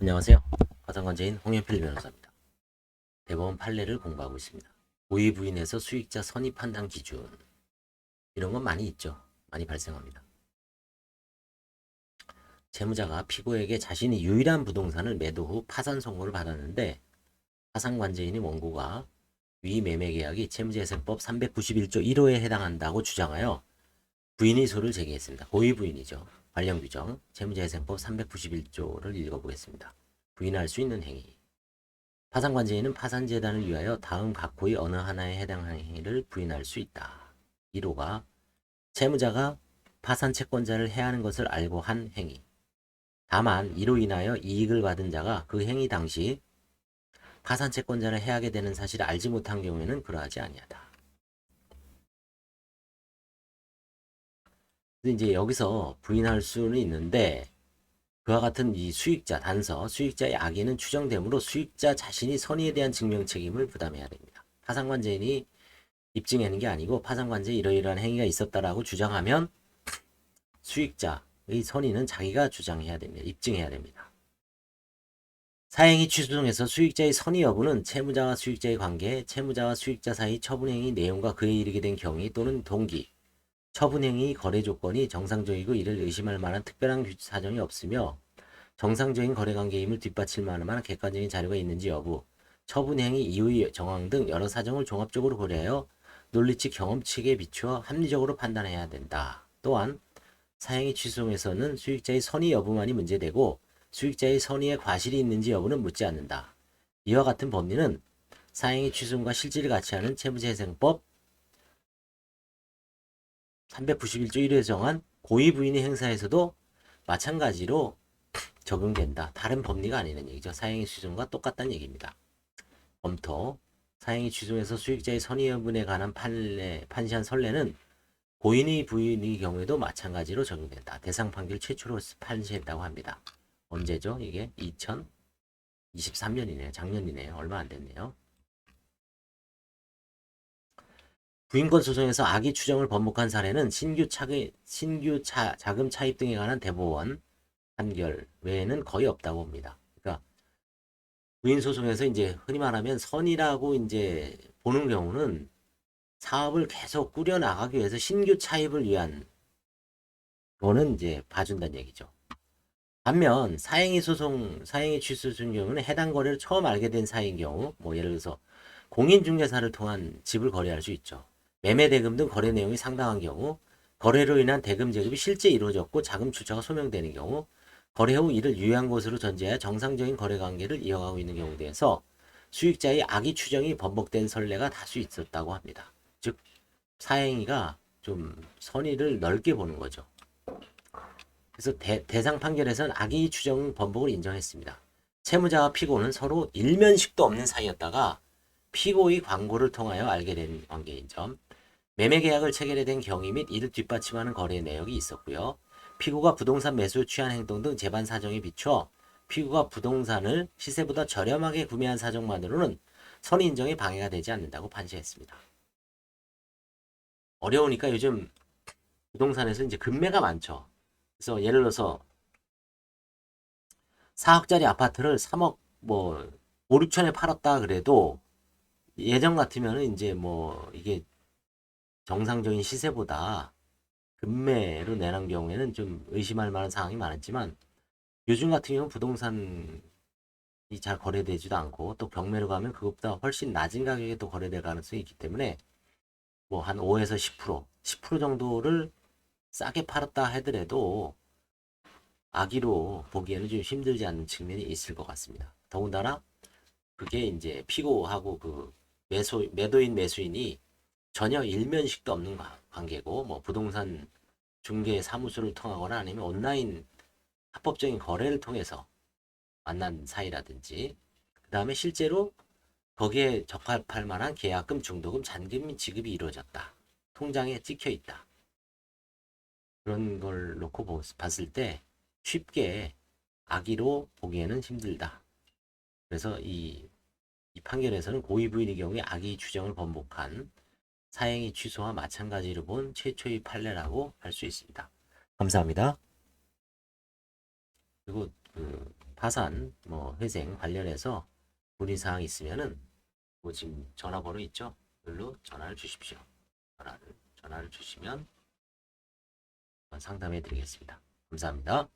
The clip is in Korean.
안녕하세요. 화상관제인 홍현필 변호사입니다. 대법원 판례를 공부하고 있습니다. 고의 부인에서 수익자 선의 판단 기준 이런 건 많이 있죠. 많이 발생합니다. 채무자가 피고에게 자신이 유일한 부동산을 매도 후 파산 선고를 받았는데 파산관제인의 원고가 위 매매계약이 채무재생법 391조 1호에 해당한다고 주장하여 부인의 소를 제기했습니다. 고의 부인이죠. 관련 규정 채무재생법 391조를 읽어보겠습니다. 부인할 수 있는 행위 파산관제인은 파산재단을 위하여 다음 각호의 어느 하나에 해당하는 행위를 부인할 수 있다. 1호가 채무자가 파산채권자를 해하는 것을 알고 한 행위. 다만 이로 인하여 이익을 받은 자가 그 행위 당시 파산채권자를 해하게 되는 사실을 알지 못한 경우에는 그러하지 아니하다. 이제 여기서 부인할 수는 있는데 그와 같은 이 수익자 단서, 수익자의 악의는 추정되므로 수익자 자신이 선의에 대한 증명 책임을 부담해야 됩니다. 파산관제인이 입증하는 게 아니고 파산관제에 이러이러한 행위가 있었다라고 주장하면 수익자의 선의는 자기가 주장해야 됩니다. 입증해야 됩니다. 사행위 취소중에서 수익자의 선의 여부는 채무자와 수익자의 관계, 채무자와 수익자 사이 처분행위 내용과 그에 이르게 된 경위 또는 동기, 처분행위 거래 조건이 정상적이고 이를 의심할 만한 특별한 사정이 없으며 정상적인 거래관계임을 뒷받칠 만한 객관적인 자료가 있는지 여부, 처분행위 이후의 정황 등 여러 사정을 종합적으로 고려하여 논리치 경험칙에 비추어 합리적으로 판단해야 된다. 또한 사행위 취소에서는 수익자의 선의 여부만이 문제되고 수익자의 선의에 과실이 있는지 여부는 묻지 않는다. 이와 같은 법리는 사행위 취소과 실질을 같이 하는 채무재생법 391조 1호에 정한 고의 부인의 행사에서도 마찬가지로 적용된다. 다른 법리가 아니는 얘기죠. 사행위 취소과 똑같다는 얘기입니다. 검토 사행위 취소에서 수익자의 선의 여부에 관한 판시한 선례는 고인의 부인의 경우에도 마찬가지로 적용된다. 대상 판결 최초로 판시했다고 합니다. 언제죠? 이게 2023년이네요. 작년이네요. 얼마 안 됐네요. 부인권 소송에서 악의 추정을 번복한 사례는 자금 차입 등에 관한 대법원 판결 외에는 거의 없다고 봅니다. 그러니까 부인 소송에서 이제 흔히 말하면 선이라고 이제 보는 경우는 사업을 계속 꾸려 나가기 위해서 신규 차입을 위한 거는 이제 봐준다는 얘기죠. 반면 사행위 취소 같은 경우는 해당 거래를 처음 알게 된 사이인 경우, 뭐 예를 들어서 공인중개사를 통한 집을 거래할 수 있죠. 매매 대금 등 거래 내용이 상당한 경우, 거래로 인한 대금 제급이 실제 이루어졌고 자금 출처가 소명되는 경우, 거래 후 이를 유효한 것으로 전제하여 정상적인 거래 관계를 이어가고 있는 경우에 대해서 수익자의 악의 추정이 번복된 선례가 다수 있었다고 합니다. 즉 사행위가 좀 선의를 넓게 보는 거죠. 그래서 대상 판결에서는 악의 추정 번복을 인정했습니다. 채무자와 피고는 서로 일면식도 없는 사이였다가 피고의 광고를 통하여 알게 된 관계인 점, 매매 계약을 체결해 된 경위 및 이를 뒷받침하는 거래 내역이 있었고요. 피고가 부동산 매수에 취한 행동 등 재반 사정에 비춰 피고가 부동산을 시세보다 저렴하게 구매한 사정만으로는 선의 인정에 방해가 되지 않는다고 판시했습니다. 어려우니까 요즘 부동산에서 이제 급매가 많죠. 그래서 예를 들어서 4억짜리 아파트를 3억 뭐 5, 6천에 팔았다 그래도 예전 같으면은 이제 뭐 이게 정상적인 시세보다 급매로 내는 경우에는 좀 의심할 만한 상황이 많았지만 요즘 같은 경우는 부동산이 잘 거래되지도 않고 또 경매로 가면 그것보다 훨씬 낮은 가격에 또 거래될 가능성이 있기 때문에 뭐 한 5에서 10% 정도를 싸게 팔았다 하더라도 악의로 보기에는 좀 힘들지 않는 측면이 있을 것 같습니다. 더군다나 그게 이제 피고하고 그 매도인 매수인이 전혀 일면식도 없는 관계고 뭐 부동산 중개 사무소를 통하거나 아니면 온라인 합법적인 거래를 통해서 만난 사이라든지 그 다음에 실제로 거기에 적합할 만한 계약금, 중도금, 잔금 지급이 이루어졌다. 통장에 찍혀 있다. 그런 걸 놓고 봤을 때 쉽게 악의로 보기에는 힘들다. 그래서 이 판결에서는 고의 부인의 경우에 악의 추정을 번복한 사행위 취소와 마찬가지로 본 최초의 판례라고 할 수 있습니다. 감사합니다. 그리고 그 파산, 뭐 회생 관련해서 문의사항 있으면은 뭐 지금 전화번호 있죠? 여기로 전화를 주십시오. 전화를 주시면 상담해 드리겠습니다. 감사합니다.